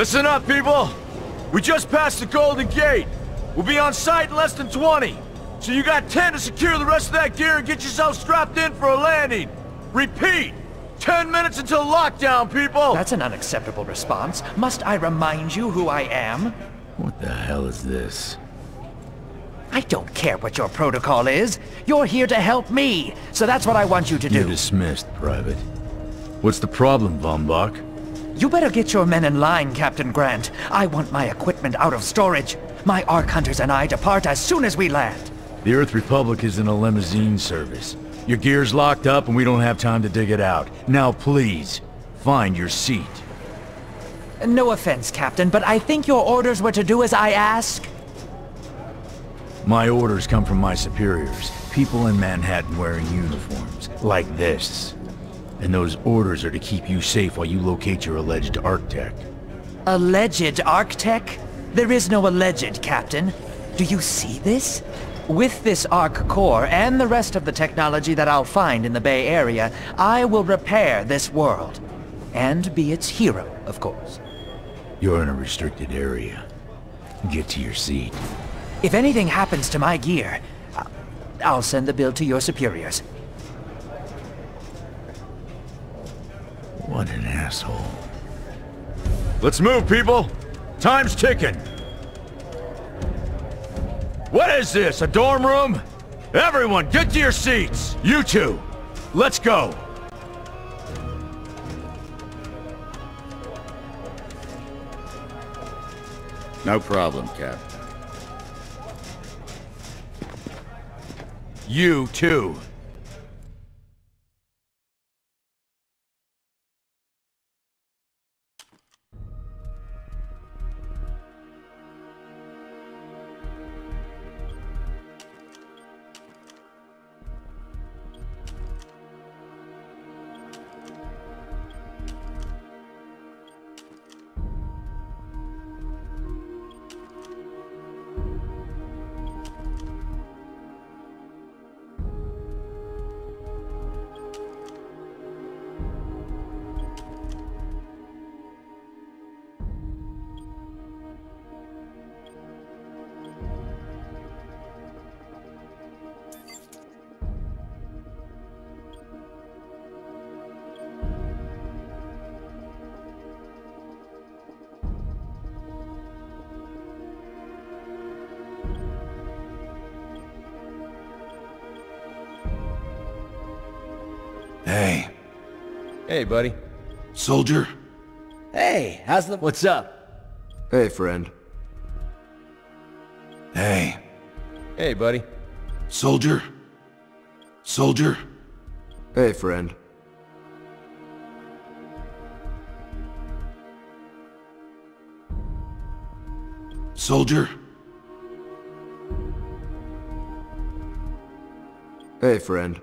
Listen up, people! We just passed the Golden Gate. We'll be on site in less than 20. So you got 10 to secure the rest of that gear and get yourself strapped in for a landing. Repeat! 10 minutes until lockdown, people! That's an unacceptable response. Must I remind you who I am? What the hell is this? I don't care what your protocol is. You're here to help me, so that's what I want you to do. You're dismissed, Private. What's the problem, Von Bach? You better get your men in line, Captain Grant. I want my equipment out of storage. My Ark Hunters and I depart as soon as we land. The Earth Republic is in a limousine service. Your gear's locked up and we don't have time to dig it out. Now please, find your seat. No offense, Captain, but I think your orders were to do as I ask. My orders come from my superiors. People in Manhattan wearing uniforms, like this. And those orders are to keep you safe while you locate your alleged Arc-Tech. Alleged Arc-Tech? There is no alleged, Captain. Do you see this? With this Arc core and the rest of the technology that I'll find in the Bay Area, I will repair this world. And be its hero, of course. You're in a restricted area. Get to your seat. If anything happens to my gear, I'll send the bill to your superiors. What an asshole. Let's move, people! Time's ticking! What is this, a dorm room? Everyone, get to your seats! You two, let's go! No problem, Cap. You too. Hey. Hey, buddy. Soldier? Hey, what's up? Hey, friend. Hey. Hey, buddy. Soldier? Soldier? Hey, friend. Soldier? Hey, friend.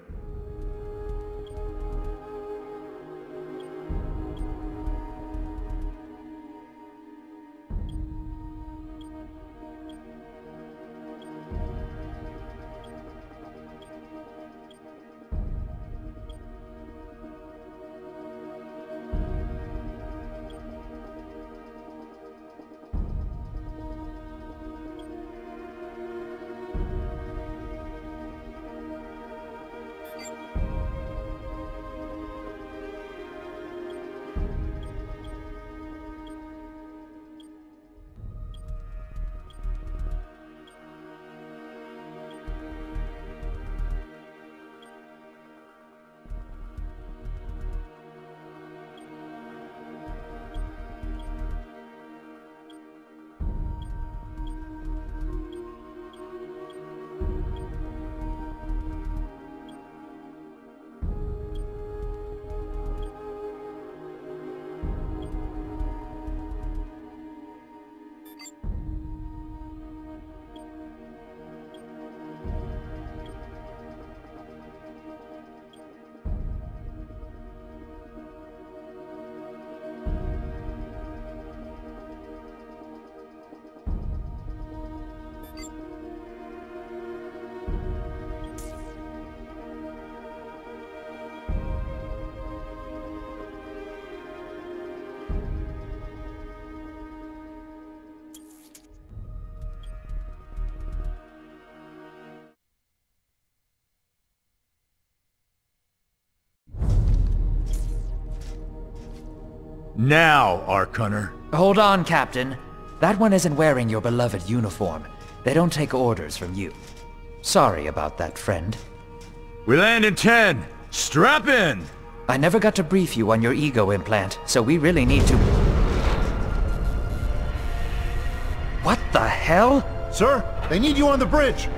Now, Ark Hunter. Hold on, Captain. That one isn't wearing your beloved uniform. They don't take orders from you. Sorry about that, friend. We land in 10. Strap in! I never got to brief you on your ego implant, so we really need to... What the hell? Sir, they need you on the bridge.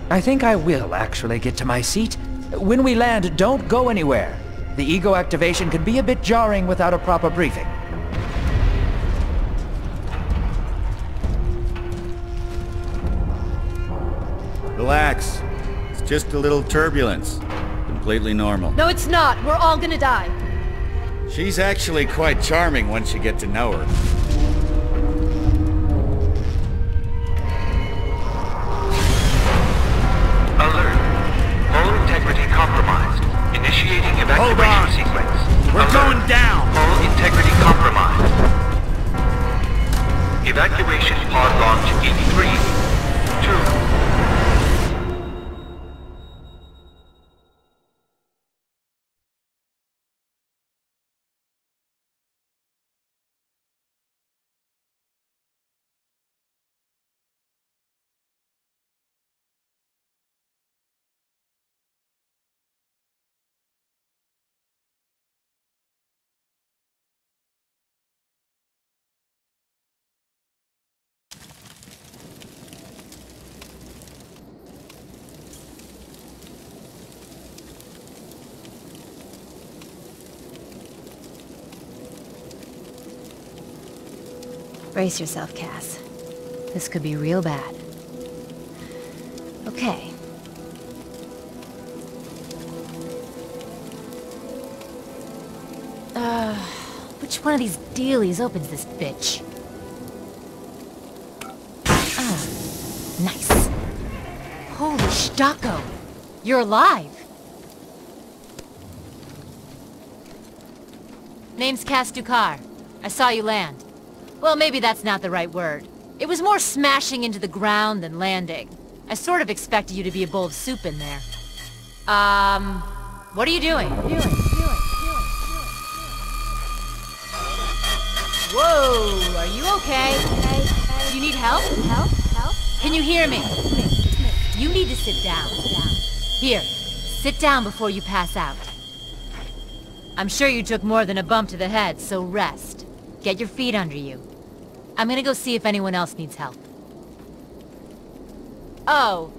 I think I will actually get to my seat. When we land, don't go anywhere. The ego activation can be a bit jarring without a proper briefing. Relax. It's just a little turbulence. Completely normal. No, it's not. We're all gonna die. She's actually quite charming once you get to know her. Alert. Hull integrity compromised. Initiating evacuation sequence. We're Alert. going down! Hull integrity compromised. Evacuation pod launch in 3, 2... Brace yourself, Cass. This could be real bad. Okay. Which one of these dealies opens this bitch? Ah, nice. Holy Stocko! You're alive! Name's Cass Dukar. I saw you land. Well, maybe that's not the right word. It was more smashing into the ground than landing. I sort of expected you to be a bowl of soup in there. What are you doing? Whoa, are you okay? Do you need help? Help? Can you hear me? You need to sit down. Here, sit down before you pass out. I'm sure you took more than a bump to the head, so rest. Get your feet under you. I'm gonna go see if anyone else needs help. Oh,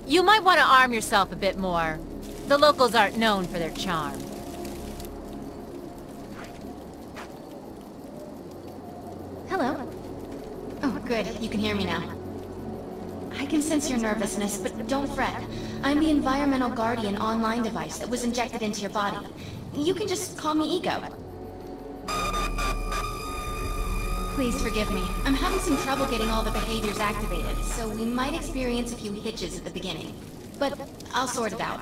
you might want to arm yourself a bit more. The locals aren't known for their charm. Hello. Oh, good. You can hear me now. I can sense your nervousness, but don't fret. I'm the Environmental Guardian online device that was injected into your body. You can just call me Ego. Please forgive me. I'm having some trouble getting all the behaviors activated, so we might experience a few hitches at the beginning. But I'll sort it out.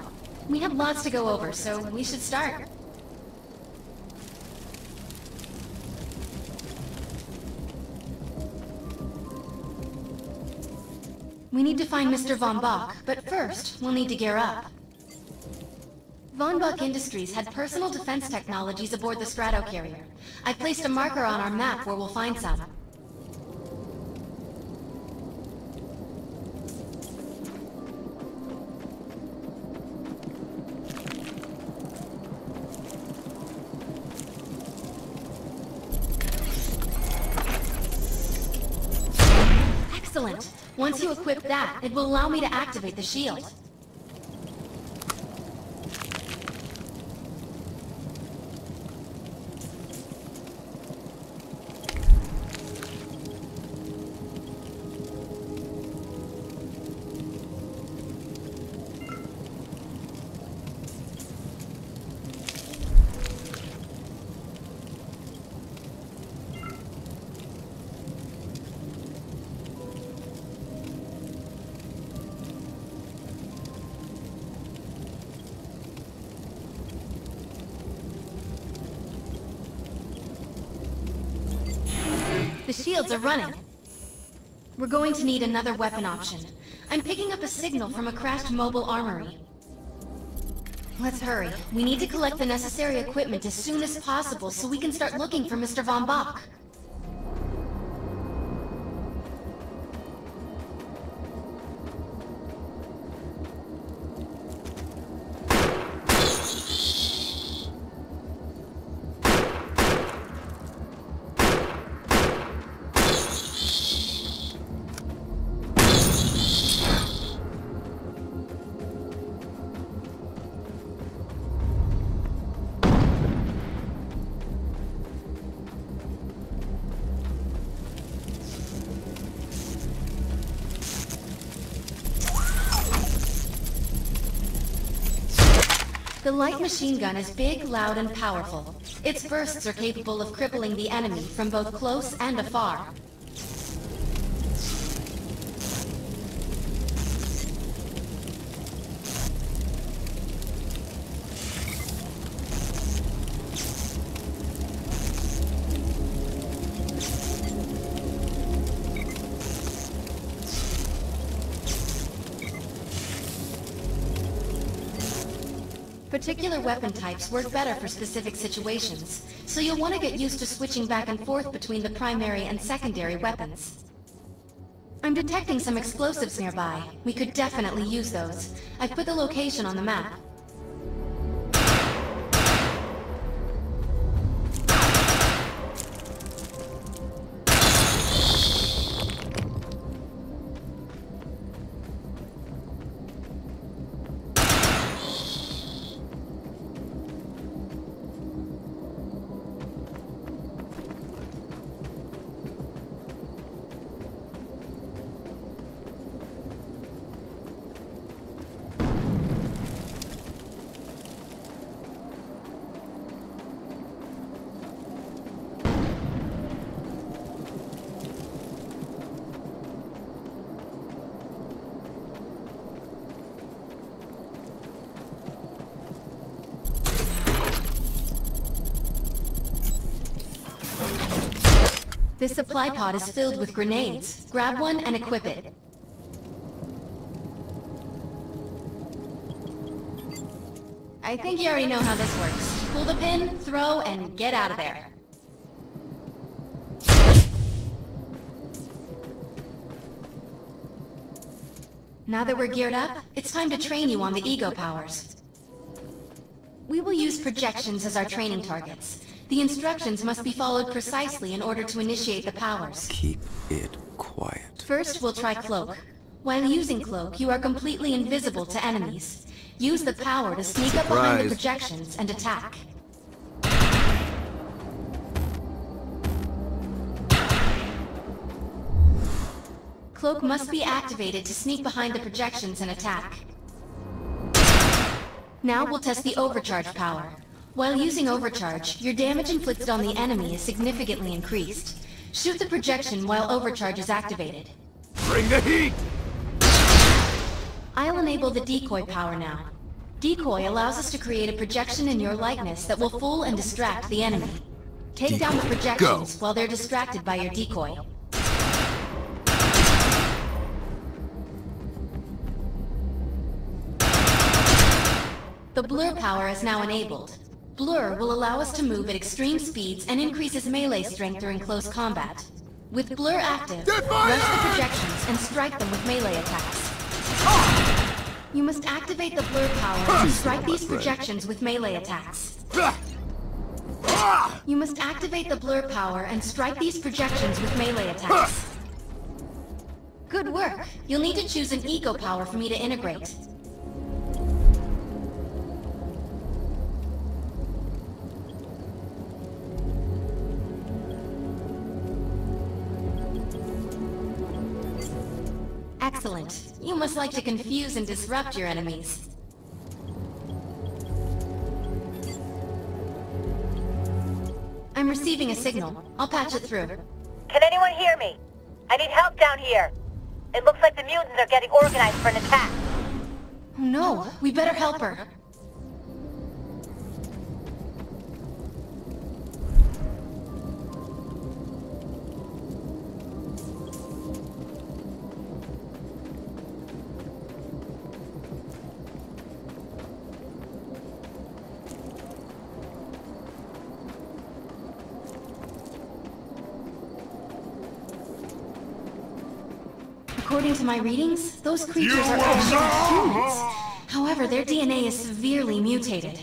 We have lots to go over, so we should start. We need to find Mr. Von Bach, but first, we'll need to gear up. Von Bach Industries had personal defense technologies aboard the Stratocarrier. I placed a marker on our map where we'll find some. Excellent! Once you equip that, it will allow me to activate the shield. The shields are running. We're going to need another weapon option. I'm picking up a signal from a crashed mobile armory. Let's hurry. We need to collect the necessary equipment as soon as possible so we can start looking for Mr. Von Bach. The light machine gun is big, loud, and powerful. Its bursts are capable of crippling the enemy from both close and afar. Particular weapon types work better for specific situations, so you'll want to get used to switching back and forth between the primary and secondary weapons. I'm detecting some explosives nearby. We could definitely use those. I've put the location on the map. This supply pod is filled with grenades. Grab one and equip it. I think you already know how this works. Pull the pin, throw, and get out of there. Now that we're geared up, it's time to train you on the ego powers. We will use projections as our training targets. The instructions must be followed precisely in order to initiate the powers. Keep it quiet. First, we'll try Cloak. While using Cloak, you are completely invisible to enemies. Use the power to sneak up behind the projections and attack. Cloak must be activated to sneak behind the projections and attack. Now we'll test the overcharge power. While using overcharge, your damage inflicted on the enemy is significantly increased. Shoot the projection while overcharge is activated. Bring the heat! I'll enable the decoy power now. Decoy allows us to create a projection in your likeness that will fool and distract the enemy. Take down the projections while they're distracted by your decoy. The blur power is now enabled. Blur will allow us to move at extreme speeds and increases melee strength during close combat. With Blur active, rush the projections and strike them with melee attacks. You must activate the Blur power and strike these projections with melee attacks. You must activate the Blur power and strike these projections with melee attacks. Good work. You'll need to choose an Ego power for me to integrate. Excellent. You must like to confuse and disrupt your enemies. I'm receiving a signal. I'll patch it through. Can anyone hear me? I need help down here. It looks like the mutants are getting organized for an attack. Oh no, we better help her. According to my readings, those creatures are actually humans. However, their DNA is severely mutated.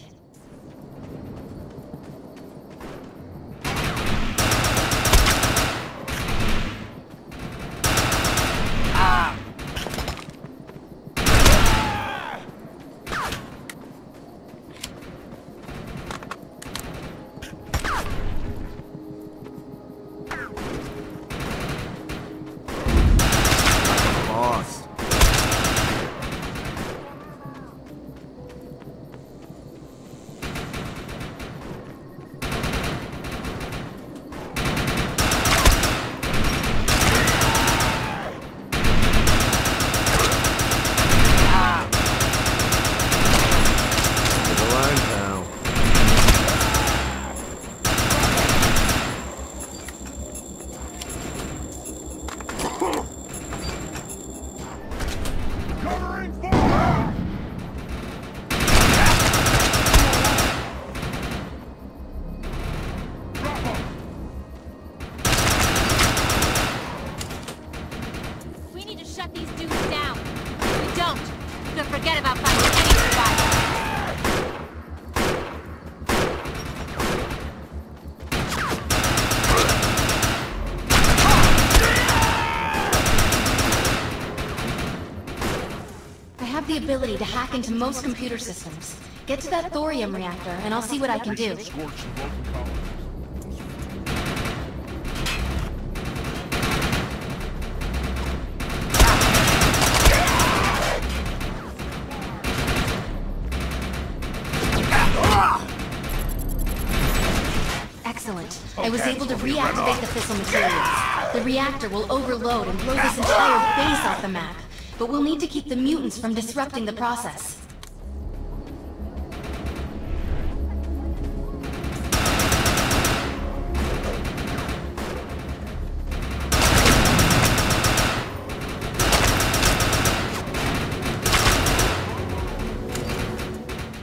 The ability to hack into most computer systems. Get to that thorium reactor, and I'll see what I can do. Excellent. I was able to reactivate the fissile materials. The reactor will overload and blow this entire base off the map. But we'll need to keep the mutants from disrupting the process.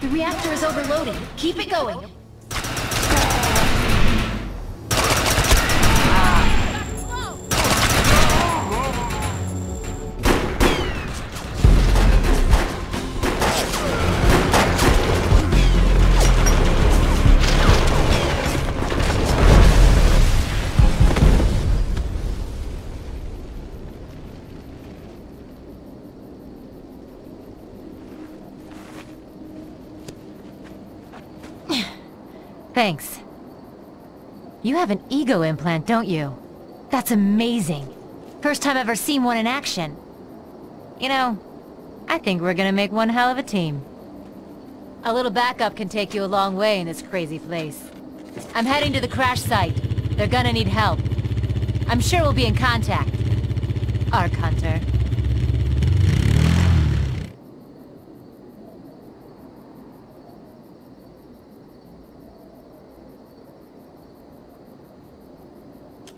The reactor is overloading. Keep it going. Thanks. You have an ego implant, don't you? That's amazing. First time I've ever seen one in action. You know, I think we're gonna make one hell of a team. A little backup can take you a long way in this crazy place. I'm heading to the crash site. They're gonna need help. I'm sure we'll be in contact. Arc Hunter.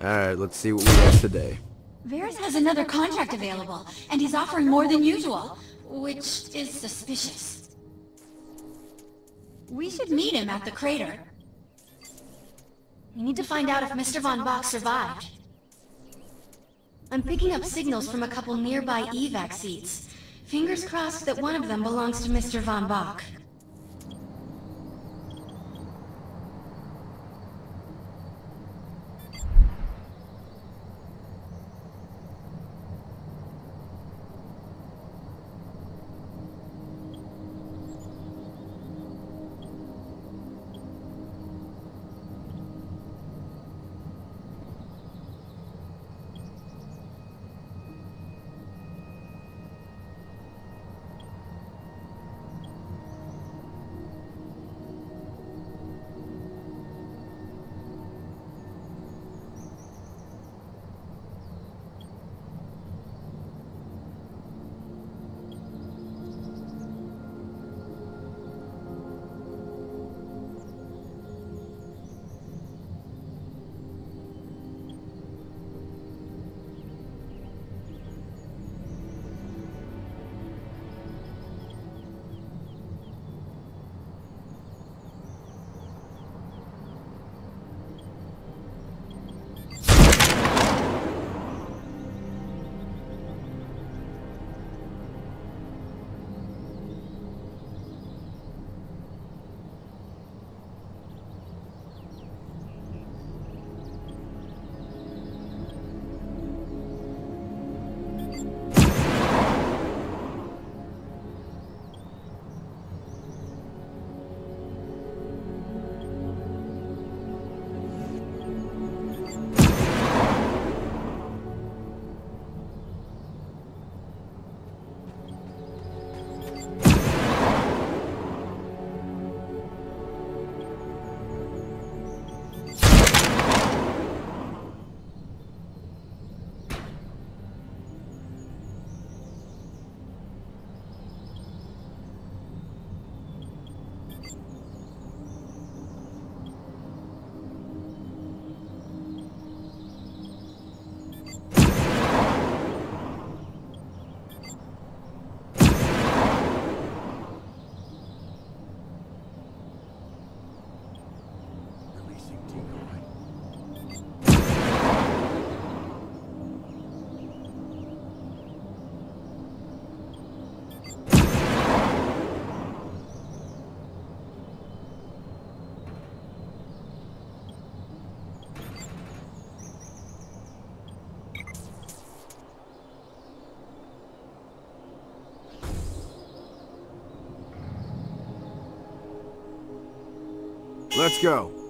Alright, let's see what we got today. Varys has another contract available, and he's offering more than usual, which is suspicious. We should meet him at the crater. We need to find out if Mr. Von Bach survived. I'm picking up signals from a couple nearby evac seats. Fingers crossed that one of them belongs to Mr. Von Bach. Let's go.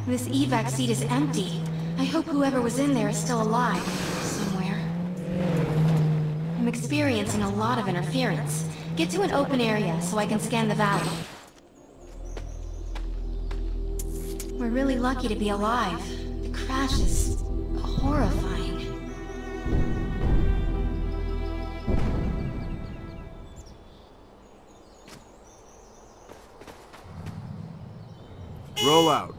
This evac seat is empty. I hope whoever was in there is still alive. Somewhere. I'm experiencing a lot of interference. Get to an open area so I can scan the valley. We're really lucky to be alive. The crash is horrifying. Roll out.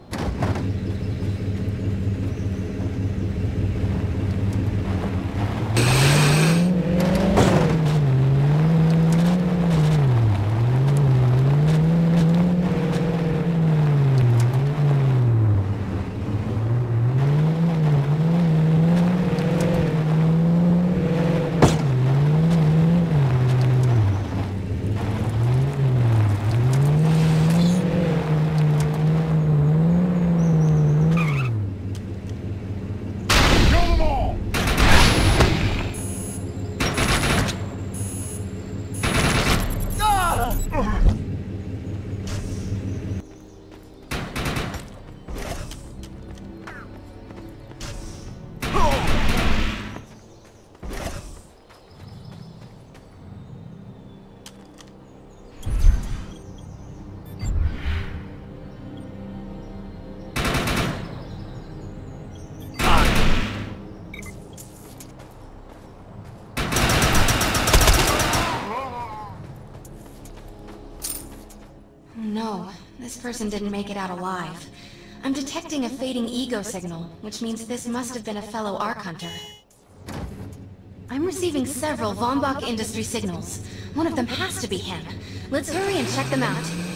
No, this person didn't make it out alive. I'm detecting a fading ego signal, which means this must have been a fellow Ark Hunter. I'm receiving several Von Bach Industry signals. One of them has to be him. Let's hurry and check them out.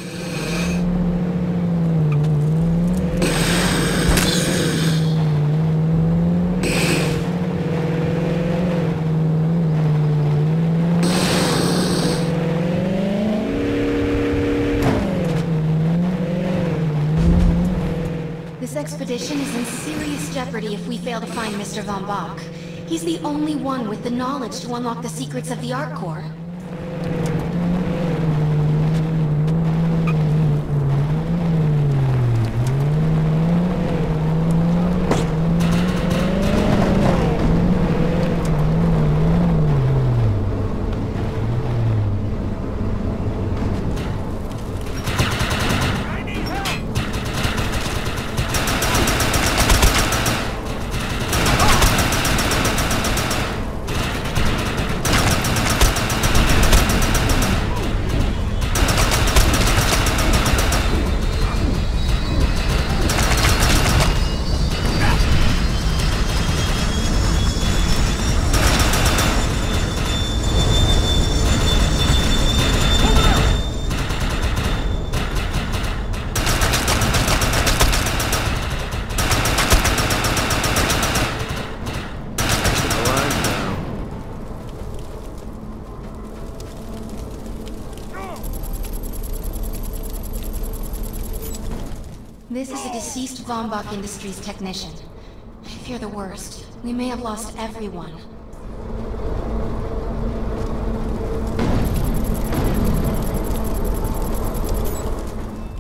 expedition is in serious jeopardy if we fail to find Mr. Von Bach. He's the only one with the knowledge to unlock the secrets of the Ark Core. This is a deceased Von Bach Industries technician. I fear the worst. We may have lost everyone.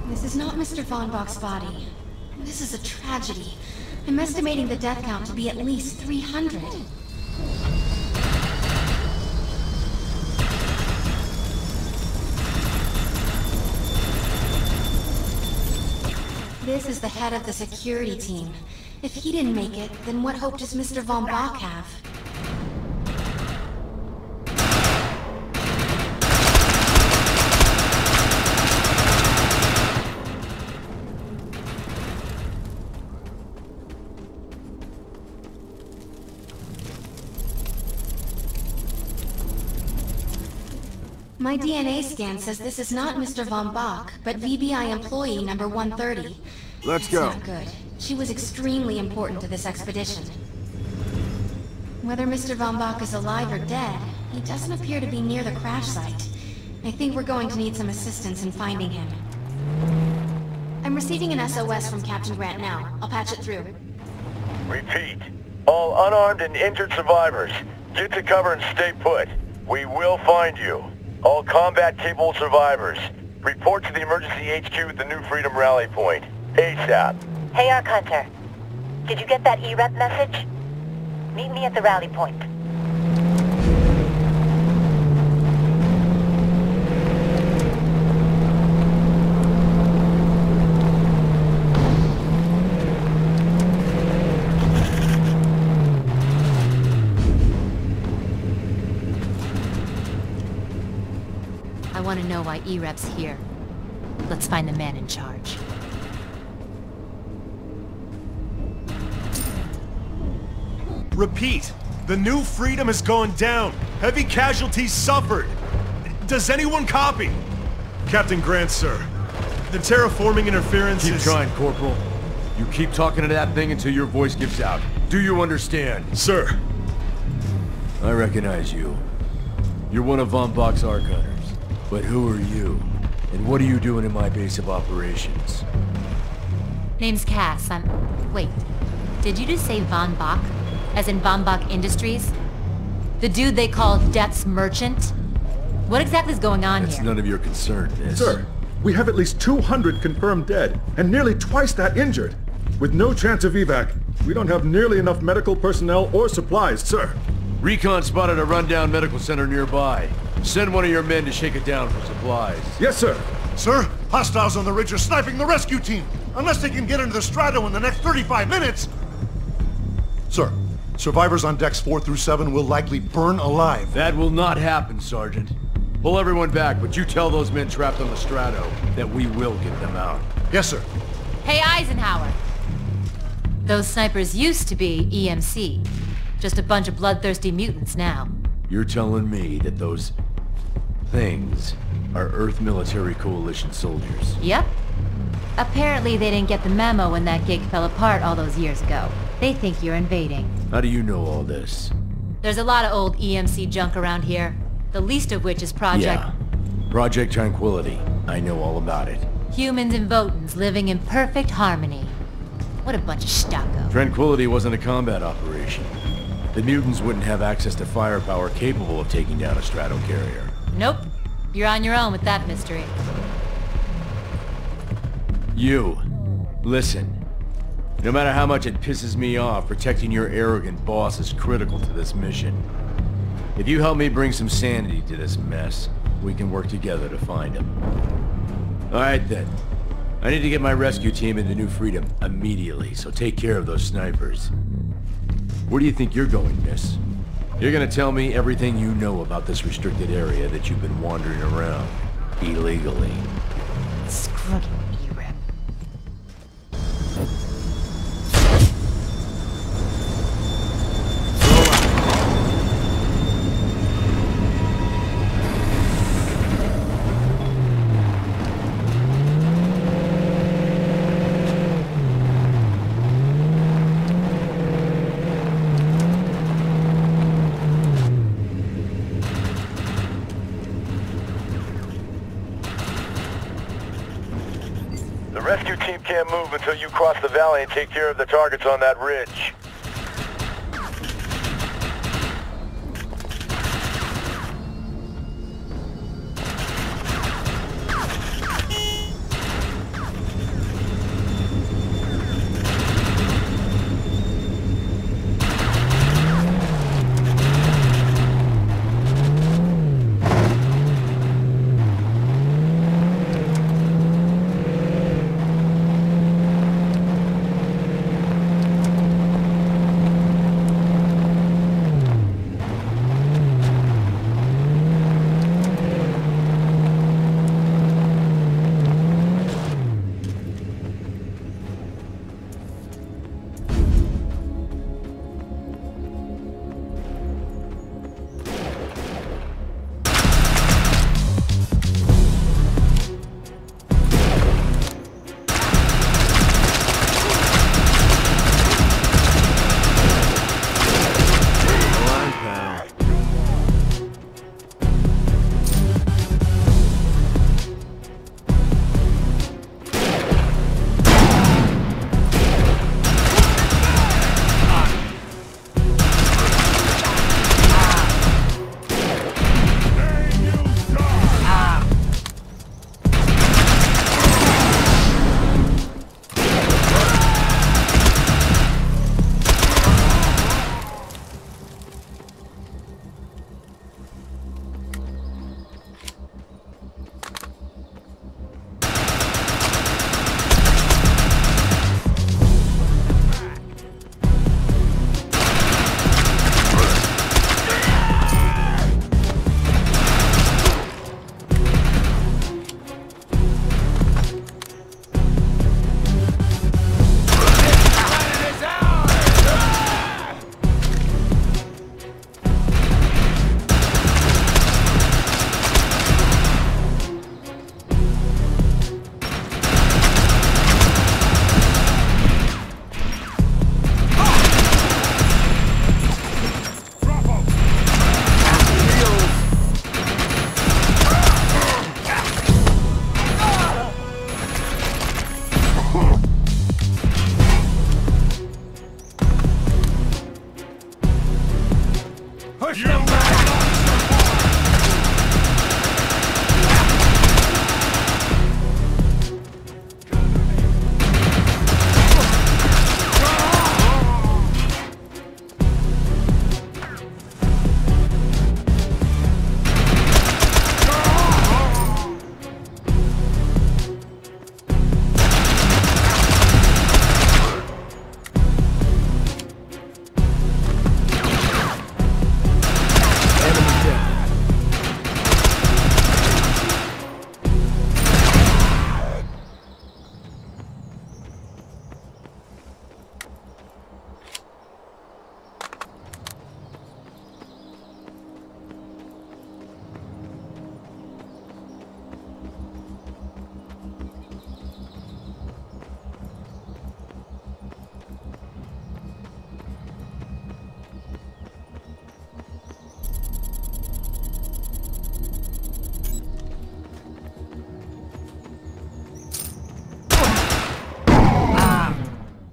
This is not Mr. Von Bach's body. This is a tragedy. I'm estimating the death count to be at least 300. This is the head of the security team. If he didn't make it, then what hope does Mr. Von Bach have? My DNA scan says this is not Mr. Von Bach, but VBI employee number 130. Let's go. That's not good. She was extremely important to this expedition. Whether Mr. Von Bach is alive or dead, he doesn't appear to be near the crash site. I think we're going to need some assistance in finding him. I'm receiving an SOS from Captain Grant now. I'll patch it through. Repeat. All unarmed and injured survivors, get to cover and stay put. We will find you. All combat-capable survivors, report to the emergency HQ at the New Freedom Rally Point. ASAP. Hey, Ark Hunter. Did you get that E-Rep message? Meet me at the rally point. I want to know why E-Rep's here. Let's find the man in charge. Repeat. The New Freedom is going down. Heavy casualties suffered. Does anyone copy? Captain Grant, sir. The terraforming interference Keep is... trying, Corporal. You keep talking to that thing until your voice gives out. Do you understand? Sir. I recognize you. You're one of Von Bach's Ark Hunters. But who are you? And what are you doing in my base of operations? Name's Cass. Wait. Did you just say Von Bach? As in Von Bach Industries? The dude they call Death's Merchant? What exactly is going on That's here? none of your concern, miss. Sir, we have at least 200 confirmed dead, and nearly twice that injured. With no chance of evac, we don't have nearly enough medical personnel or supplies, sir. Recon spotted a rundown medical center nearby. Send one of your men to shake it down for supplies. Yes, sir. Sir, hostiles on the ridge are sniping the rescue team. Unless they can get into the Strato in the next 35 minutes. Sir, survivors on decks 4 through 7 will likely burn alive. That will not happen, Sergeant. Pull everyone back, but you tell those men trapped on the Strato that we will get them out. Yes, sir. Hey, Eisenhower. Those snipers used to be EMC. Just a bunch of bloodthirsty mutants now. You're telling me that those things are Earth Military Coalition soldiers? Yep. Apparently they didn't get the memo when that gig fell apart all those years ago. They think you're invading. How do you know all this? There's a lot of old EMC junk around here. The least of which is Yeah. Project Tranquility. I know all about it. Humans and Votans living in perfect harmony. What a bunch of stucco. Tranquility wasn't a combat operation. The mutants wouldn't have access to firepower capable of taking down a Stratocarrier. Nope. You're on your own with that mystery. You, listen. No matter how much it pisses me off, protecting your arrogant boss is critical to this mission. If you help me bring some sanity to this mess, we can work together to find him. Alright then. I need to get my rescue team into New Freedom immediately, so take care of those snipers. Where do you think you're going, miss? You're gonna tell me everything you know about this restricted area that you've been wandering around illegally. Screw you. The rescue team can't move until you cross the valley and take care of the targets on that ridge.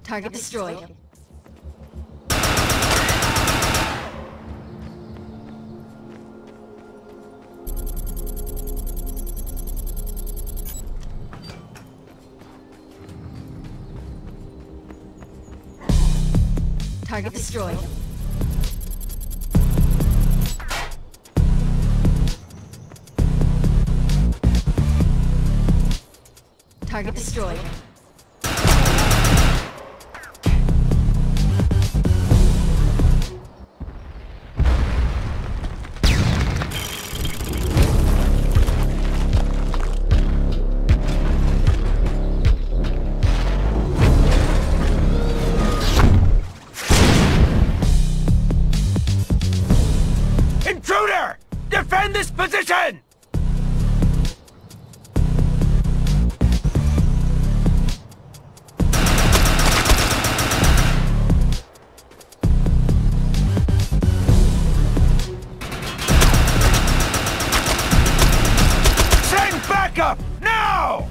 Target destroyed. Target destroyed. Target destroyed. Intruder! Defend this position! Send backup! Now!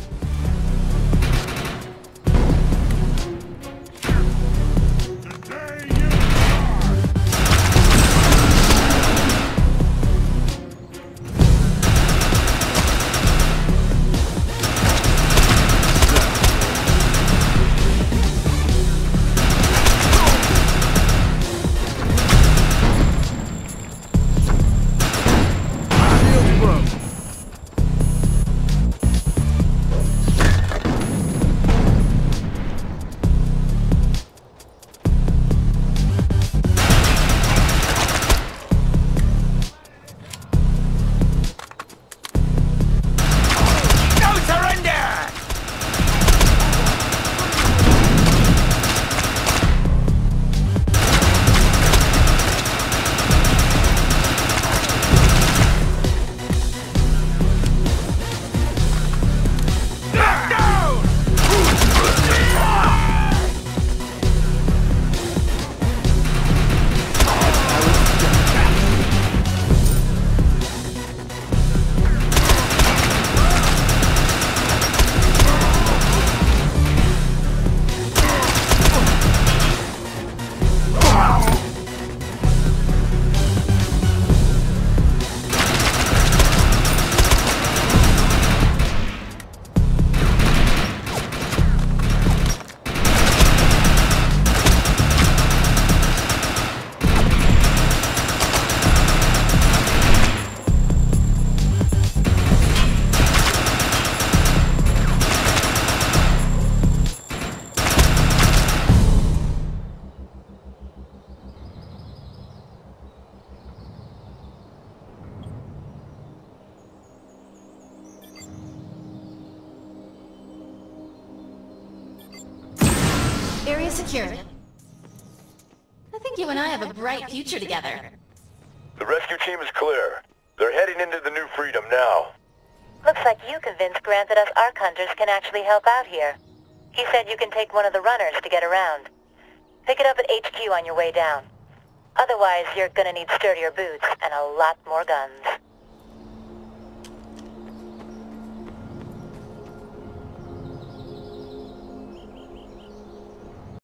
Area secured. I think you and I have a bright future together. The rescue team is clear. They're heading into the New Freedom now. Looks like you convinced Grant that us Ark Hunters can actually help out here. He said you can take one of the runners to get around. Pick it up at HQ on your way down. Otherwise, you're gonna need sturdier boots and a lot more guns.